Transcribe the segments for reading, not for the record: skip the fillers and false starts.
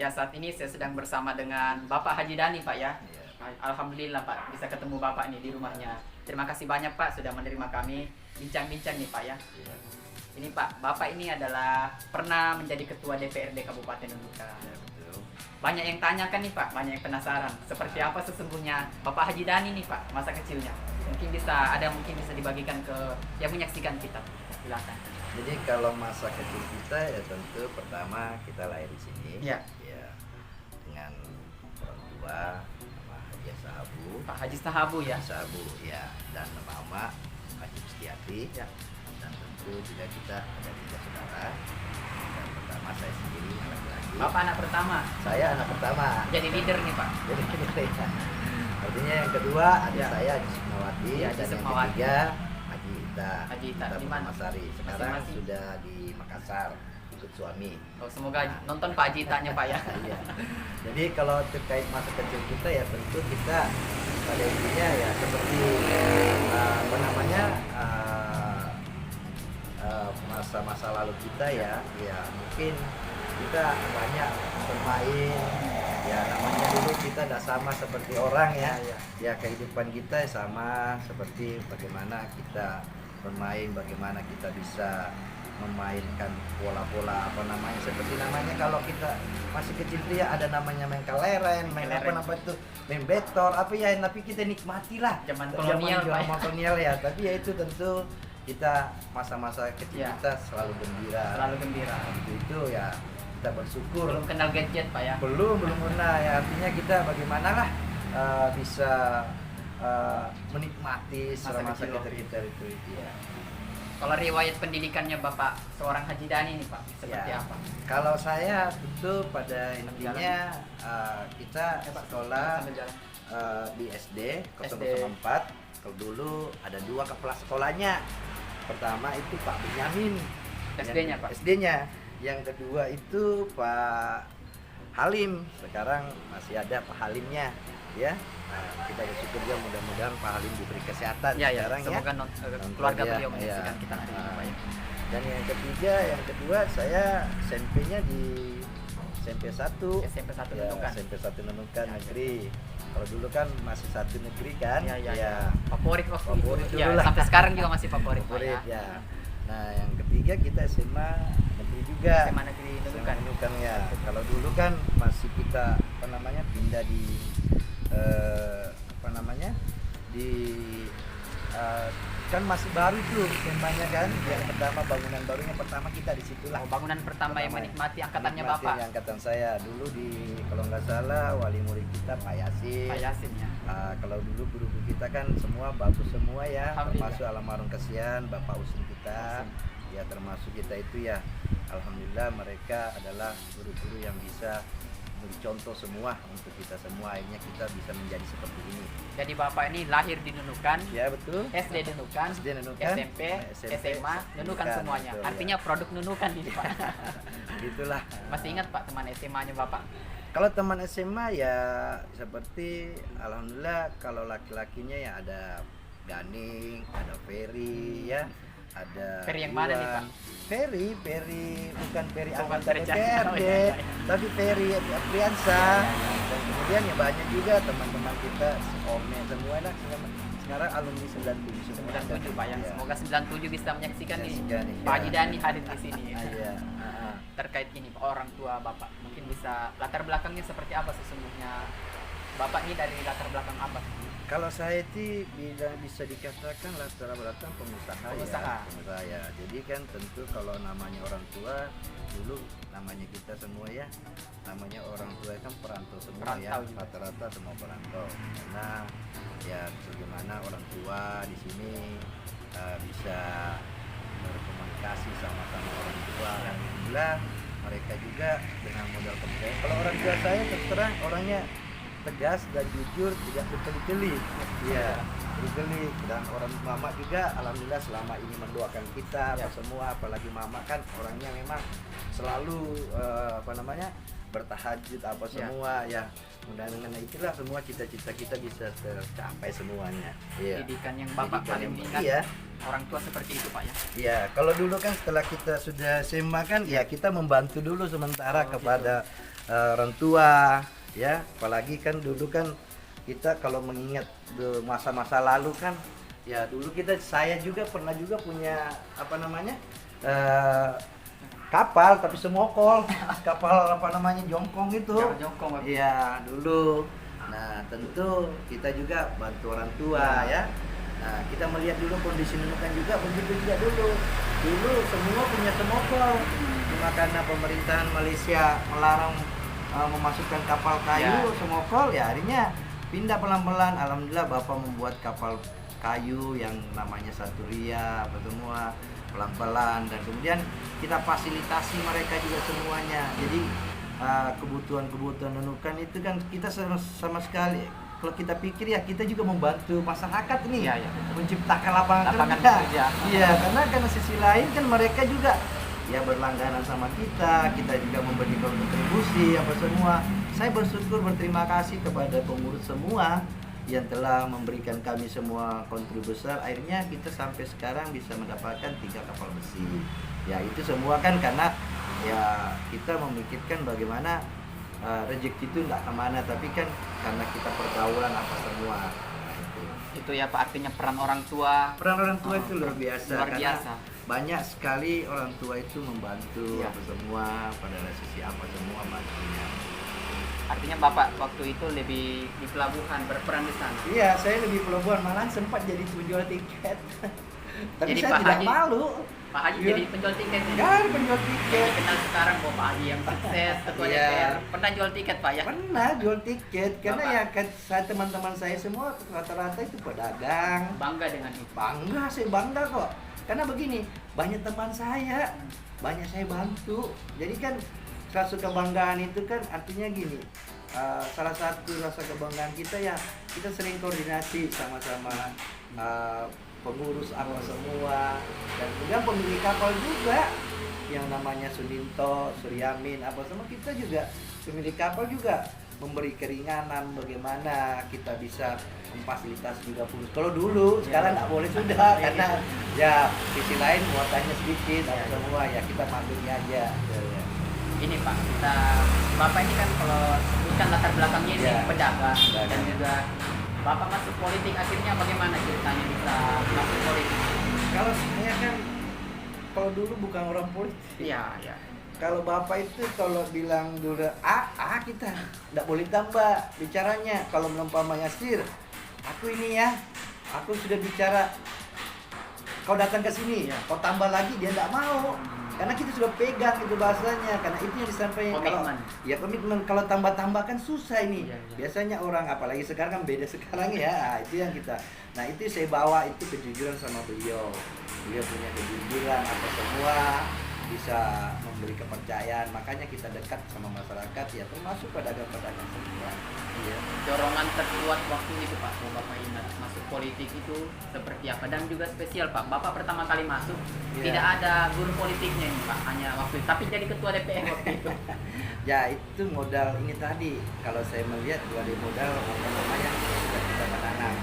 Ya, saat ini saya sedang bersama dengan Bapak Haji Dani, Pak ya. Iya. Alhamdulillah Pak, bisa ketemu Bapak nih di rumahnya. Terima kasih banyak Pak sudah menerima kami bincang-bincang nih Pak ya. Iya. Ini Pak, Bapak ini adalah pernah menjadi Ketua DPRD Kabupaten Nunukan. Iya, betul. Banyak yang tanyakan nih Pak, banyak yang penasaran. Seperti apa sesungguhnya Bapak Haji Dani nih Pak, masa kecilnya. Mungkin bisa dibagikan ke yang menyaksikan kita. Silakan. Jadi kalau masa kecil kita ya tentu pertama kita lahir di sini. Iya. Ya, dengan orang tua nama Haji Sahabu. Pak Haji Sahabu ya. Sahabu ya, dan mama Haji Mustiati. Ya. Dan tentu juga kita ada 3 saudara. Yang pertama saya sendiri anak laki. Bapak anak pertama. Saya anak pertama. Jadi leader nih Pak. Jadi kita artinya yang kedua adik Ya. saya Haji Sukmawati, Ya, Haji dan yang Sukmawati. ketiga Haji Ita. Haji Ita, di mana? Masari. Sekarang Masing-masing. sudah di Makassar ikut suami. Oh, semoga nonton Pak Haji tanya Pak ya. Iya. Jadi kalau terkait masa kecil kita ya tentu kita pada intinya ya seperti apa namanya masa-masa lalu kita ya mungkin kita banyak bermain ya, namanya dulu kita tidak sama seperti orang ya. Ya kehidupan kita sama seperti bagaimana kita bermain, bagaimana kita bisa memainkan pola-pola apa namanya, seperti namanya kalau kita masih kecil itu ya ada namanya main keleren, main apa itu, main betor apa ya, tapi kita nikmati lah Zaman kolonial, Pak. zaman kolonial ya, tapi ya itu tentu kita masa-masa kecil Ya. kita selalu gembira. Selalu gembira. Itu ya kita bersyukur. Belum kenal gadget Pak ya. belum pernah ya, artinya kita bagaimana lah bisa menikmati selama masa kecil kita itu ya. Kalau riwayat pendidikannya Bapak seorang Haji Dani nih Pak, seperti Ya. apa? Kalau saya tentu pada intinya kita sekolah Sambil jalan. di SD 004. Kalau dulu ada 2 kepala sekolahnya. Pertama itu Pak Benyamin. SD-nya, Pak? SD-nya. Yang kedua itu Pak Halim. Sekarang masih ada Pak Halimnya, ya. Nah, kita bersyukur juga mudah-mudahan Pak Halim diberi kesehatan Ya, sekarang ya. semoga keluarga beliau menyaksikan ya. kita hari ini Pak ya. Dan yang kedua saya SMP-nya di SMP 1. SMP 1 Ya, Nunukan. SMP 1 Nunukan Ya, negeri. Kalau dulu kan masih 1 negeri kan? Ya. Favorit waktu Favorit itu. dulu Ya, lah. sampai sekarang juga masih favorit Pak Favorit ya. ya. Nah, yang ketiga kita SMA negeri juga. SMA negeri SMA Nunukan. Nunukan ya. Kalau dulu kan masih kita apa namanya pindah di apa namanya di kan masih baru tuh temanya kan. Yang pertama bangunan barunya pertama kita di situlah. Oh, bangunan pertama yang menikmati angkatannya Bapak. Yang angkatan saya dulu di kalau nggak salah wali murid kita Pak Yasin. Pak Yasin ya. Kalau dulu guru-guru kita kan semua bagus semua ya, Alhamdulillah. termasuk almarhum kesian Bapak Usun kita, ya termasuk kita itu ya, alhamdulillah mereka adalah guru-guru yang bisa beri contoh semua untuk kita semua, akhirnya kita bisa menjadi seperti ini. Jadi Bapak ini lahir di Nunukan, Ya betul. SD Nunukan, SD Nunukan, SMP, SMA, Nunukan semuanya. betul, Artinya produk Nunukan ini Pak. Gitulah. Masih ingat Pak teman SMA-nya Bapak? Kalau teman SMA ya seperti alhamdulillah kalau laki-lakinya ya ada Ganing, ada Ferry ya, ada Ferry yang mana nih, Iwan. Pak? Ferry bukan Ferry Bukan anggota Ferry Cahaya. DPRD, Oh, iya. tapi Ferry Apriansa. Dan kemudian ya banyak juga teman-teman kita, omnya semua lah sekarang alumni 97 semua. 97 Pak ya. Ya. Semoga 97 bisa menyaksikan nih Menyaksikan nih, Pak ya. Haji Dani hadir di sini. Iya. Terkait ini Pak, orang tua Bapak, mungkin bisa latar belakangnya seperti apa sesungguhnya? Bapak ini dari latar belakang apa? Kalau saya itu bisa dikatakan latar belakang pengusaha. Pengusaha ya. Jadi kan tentu kalau namanya orang tua dulu namanya kita semua ya, namanya orang tua kan perantau semua ya, Perantau juga. rata-rata semua perantau. Karena ya bagaimana orang tua di sini bisa berkomunikasi sama-sama orang tua. Alhamdulillah mereka juga dengan modal kompetensi. Kalau orang tua saya terserah orangnya tegas dan jujur, tidak berkeli-keli. Iya, berkeli. Dan orang mama juga alhamdulillah selama ini mendoakan kita apa semua, apalagi mama kan orangnya memang selalu apa namanya bertahajud apa semua ya. Mudah-mudahan itulah semua cita-cita kita bisa tercapai semuanya. Iya. Didikan yang Bapak Didikan paling yang- ingat iya. orang tua seperti itu Pak ya. Ya, kalau dulu kan setelah kita sudah SMA kan ya kita membantu dulu sementara kepada orang tua ya. Apalagi kan dulu kan kita kalau mengingat masa-masa lalu kan ya dulu saya juga pernah juga punya apa namanya kapal tapi semokol kapal apa namanya jongkong itu. Jongkong Bapak. Iya dulu. Nah tentu kita juga bantu orang tua ya. Nah kita melihat dulu kondisi Nunukan juga begitu juga dulu. Dulu semua punya semokol. Cuma karena pemerintahan Malaysia melarang memasukkan kapal kayu semokol ya akhirnya pindah pelan-pelan. Alhamdulillah Bapak membuat kapal kayu yang namanya Saturia apa semua pelan-pelan dan kemudian kita fasilitasi mereka juga semuanya. Jadi kebutuhan-kebutuhan Nunukan itu kan kita sama sekali kalau kita pikir ya kita juga membantu masyarakat ini menciptakan lapangan kerja. Iya, karena sisi lain kan mereka juga ya berlangganan sama kita juga memberikan kontribusi apa semua. Saya bersyukur berterima kasih kepada pengurus semua yang telah memberikan kami semua kontribusi besar. Akhirnya kita sampai sekarang bisa mendapatkan 3 kapal besi. Ya itu semua kan karena ya kita memikirkan bagaimana rezeki itu nggak kemana, tapi kan karena kita pergaulan apa semua. Nah, itu ya Pak, artinya peran orang tua. Peran orang tua itu luar biasa. Luar biasa. Banyak sekali orang tua itu membantu Iya. apa semua pada sisi apa semua bantunya. Artinya Bapak waktu itu lebih di pelabuhan berperan di sana. Iya, saya lebih pelabuhan, malah sempat jadi penjual tiket. Tapi Jadi saya Pak tidak Haji- malu. Pak Haji Iya. jadi penjual tiket nih. Kan penjual tiket. Kenal sekarang bahwa Pak Haji yang sukses, ketua Iya. DPR, pernah jual tiket Pak ya? Pernah jual tiket karena Bapak. ya kan saya teman-teman saya semua rata-rata itu pedagang. Bangga dengan itu. Bangga, saya bangga kok. Karena begini, banyak teman saya, banyak saya bantu. Jadi kan rasa kebanggaan itu kan artinya gini. Salah satu rasa kebanggaan kita ya kita sering koordinasi sama-sama pengurus apa semua dan kemudian pemilik kapal juga yang namanya Suninto, Suryamin apa semua kita juga pemilik kapal juga memberi keringanan bagaimana kita bisa memfasilitasi juga pulus. Kalau dulu sekarang nggak boleh sudah karena ya sisi lain muatannya sedikit apa semua ya kita maklumi aja. Ini Pak, Bapak ini kan kalau sebutkan latar belakangnya ini Ya. pedagang dan Pedagang. juga Bapak masuk politik akhirnya bagaimana ceritanya bisa masuk politik? Kalau saya kan kalau dulu bukan orang politik. Iya, iya. Kalau bapak itu kalau bilang dulu kita nggak boleh tambah bicaranya. Kalau mempamanya sir, aku ini ya, aku sudah bicara. Kau datang ke sini, kau tambah lagi dia nggak mau. Karena kita sudah pegang itu bahasanya. Karena itu yang disampaikan. Komitmen. Ya komitmen. Kalau tambah-tambah kan susah ini. Iya, iya. Biasanya orang, apalagi sekarang kan beda sekarang ya. Itu yang kita. Nah itu saya bawa itu kejujuran sama beliau. Beliau punya kejujuran apa semua, bisa memberi kepercayaan. Makanya kita dekat sama masyarakat ya, termasuk pedagang-pedagang semua. Iya. Dorongan terkuat waktu itu Pak, kalau Bapak ingat masuk politik itu seperti apa? Dan juga spesial Pak, Bapak pertama kali masuk tidak ada guru politiknya nih Pak, hanya waktu itu, tapi jadi ketua DPR waktu itu. Ya itu modal ini tadi. Kalau saya melihat dari modal apa namanya sudah kita menanam.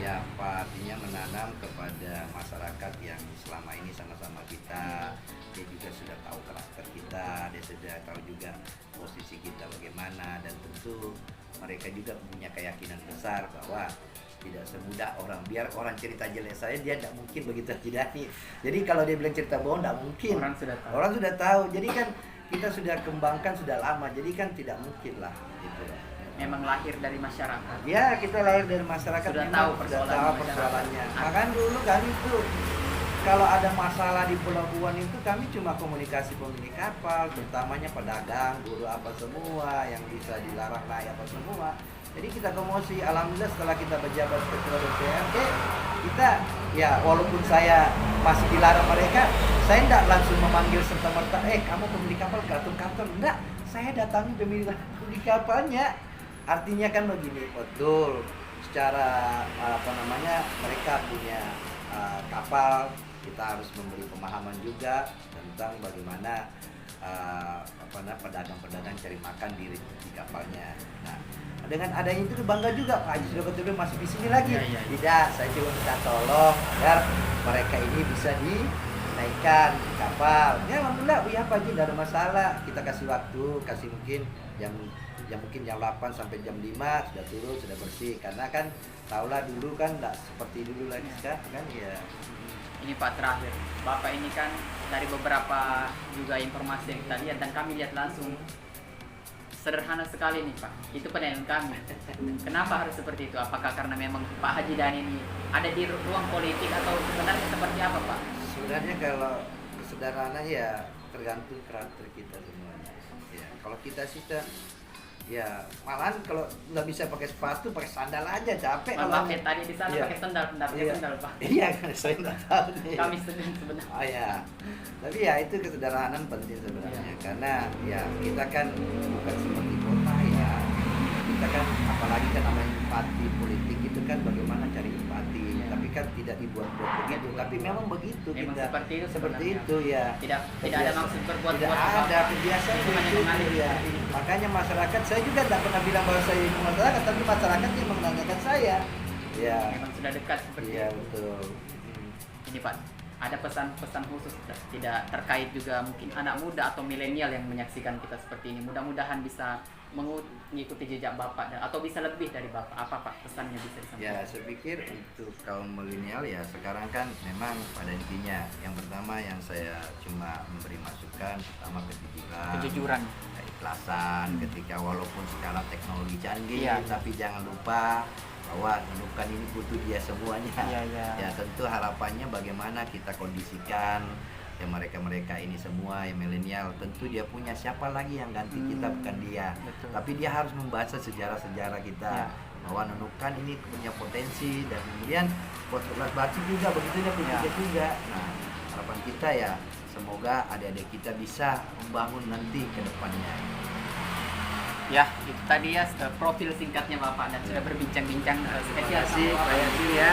Ya apa artinya menanam kepada masyarakat yang selama ini sama-sama kita. Dia juga sudah tahu karakter kita, dia sudah tahu juga posisi kita bagaimana, dan tentu mereka juga punya keyakinan besar bahwa tidak semudah orang, biar orang cerita jelek saya dia tidak mungkin begitu tidak. Jadi kalau dia bilang cerita bohong tidak mungkin. Orang sudah tahu. Jadi kan kita sudah kembangkan sudah lama, jadi kan tidak mungkin lah gitu. Memang lahir dari masyarakat. Ya kita lahir dari masyarakat, Sudah memang tahu sudah persoalan tahu masyarakat. persoalannya. Makanya dulu kami tuh kalau ada masalah di pelabuhan itu kami cuma komunikasi pemilik kapal, terutamanya pedagang, guru apa semua yang bisa dilarang naik apa semua. Jadi kita komosi. Alhamdulillah setelah kita berjabat ketua DPRD, kita ya walaupun saya masih dilarang mereka, saya tidak langsung memanggil serta-merta, kamu pemilik kapal kantor-kantor. Enggak, saya datangi pemilik kapalnya. Artinya kan begini, betul. Secara mereka punya kapal, kita harus memberi pemahaman juga tentang bagaimana pedagang-pedagang cari makan di kapalnya. Nah, dengan adanya itu bangga juga Pak Haji sudah betul-betul masuk di sini lagi. Tidak, saya cuma minta tolong agar mereka ini bisa dinaikkan di kapal. Ya alhamdulillah, ya Pak Haji tidak ada masalah. Kita kasih waktu, kasih mungkin jam 8 sampai jam 5 sudah turun, sudah bersih. Karena kan tahulah dulu kan tidak seperti dulu lagi sekarang kan ya. Ini Pak terakhir, Bapak ini kan dari beberapa juga informasi yang kita lihat dan kami lihat langsung sederhana sekali nih Pak. Itu penilaian kami. Kenapa harus seperti itu? Apakah karena memang Pak Haji Dani ini ada di ruang politik atau sebenarnya seperti apa Pak? Sebenarnya kalau sederhana ya tergantung karakter kita semuanya. Ya, kalau kita sih ya malahan kalau nggak bisa pakai sepatu pakai sandal aja capek. Maaf ya tadi di sana Iya. pakai sandal, pakai sandal Pak. Iya kan saya nggak tahu nih. Kami sedang sebenarnya. Oh ya, tapi ya itu kesederhanaan penting sebenarnya karena ya kita kan bukan seperti kota ya. Kita kan apalagi kan namanya empati politik itu kan bagaimana cari empati, tapi kan tidak dibuat-buat begitu. Tapi memang begitu Memang kita seperti itu seperti sebenarnya. itu ya. Tidak ada maksud berbuat-buat Tidak apa-apa. ada kebiasaan Itu hanya begitu mengalir ya. seperti itu. Makanya masyarakat saya juga tidak pernah bilang bahwa saya ini masyarakat, tapi masyarakat yang menanyakan saya. Ya. Memang sudah dekat seperti Iya itu. betul. Ini Pak, ada pesan-pesan khusus tidak terkait juga mungkin anak muda atau milenial yang menyaksikan kita seperti ini. Mudah-mudahan bisa mengikuti jejak Bapak atau bisa lebih dari Bapak. Apa Pak pesannya bisa disampaikan? Ya, saya pikir untuk kaum milenial ya sekarang kan memang pada intinya yang pertama yang saya cuma memberi masukan pertama Kejujuran. keikhlasan ketika walaupun sekarang teknologi canggih Iya. tapi jangan lupa bahwa menemukan ini butuh dia semuanya. Iya. Ya tentu harapannya bagaimana kita kondisikan ya mereka ini semua yang milenial tentu dia punya siapa lagi yang ganti kita bukan dia. Betul. Tapi dia harus membaca sejarah-sejarah kita Ya. bahwa Nunukan ini punya potensi dan kemudian Potlot Batik juga begitunya punya Ya. juga. Nah harapan kita ya semoga adik-adik kita bisa membangun nanti ke depannya. Ya, itu tadi ya profil singkatnya Bapak dan sudah berbincang-bincang spesial Terima kasih sama Pak Bapak. Yasin ya.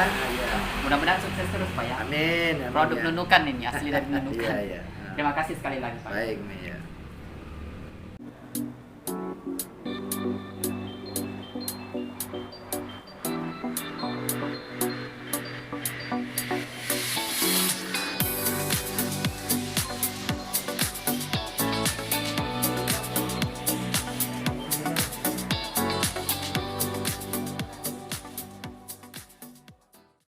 Mudah-mudahan sukses terus Pak ya. Amin. Produk ya. Nunukan ini asli dari Nunukan. Iya. Terima kasih sekali lagi Pak. Baik, Mia.